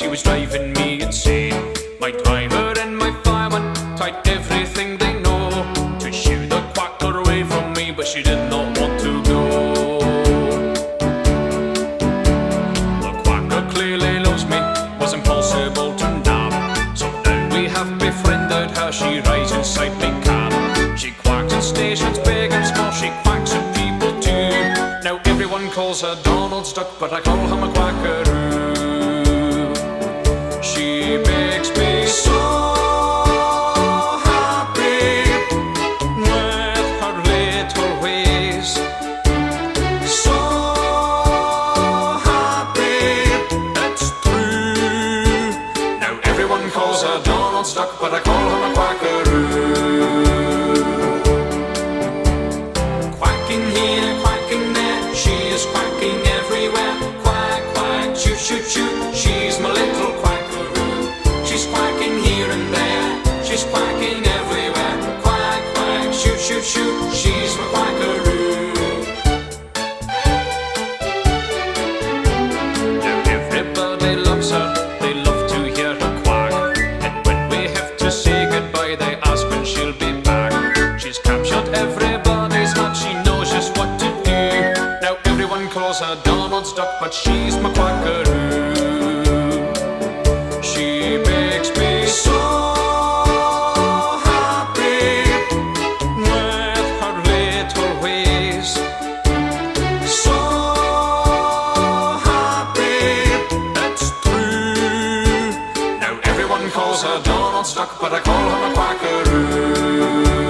she was driving me insane. My driver and my fireman tried everything they know to shoo the quacker away from me, but she did not want to go. The quacker clearly loves me, was impossible to nab. So now we have befriended her, she rides inside me cab. She quacks at stations big and small, she quacks at people too. Now everyone calls her Donald's duck, but I call her my quackaroo. She makes me so happy with her little ways. So happy, it's true. Now everyone calls her Donald's duck, but I call her my quackaroo. Quacking here, quacking there, she is quacking everywhere. Quack, quack, choo, choo, choo, she's my little quackaroo. She's quacking here and there, she's quacking everywhere. Quack, quack, choo, choo, choo, she's my quackaroo. Now everybody loves her, they love to hear her quack. And when we have to say goodbye, they ask when she'll be back. She's captured everybody's heart, she knows just what to do. Now everyone calls her Donald's duck, but she's my quackaroo. She makes me so happy with her little ways. So happy, it's true. Now everyone calls her Donald's duck, but I call her my quackaroo.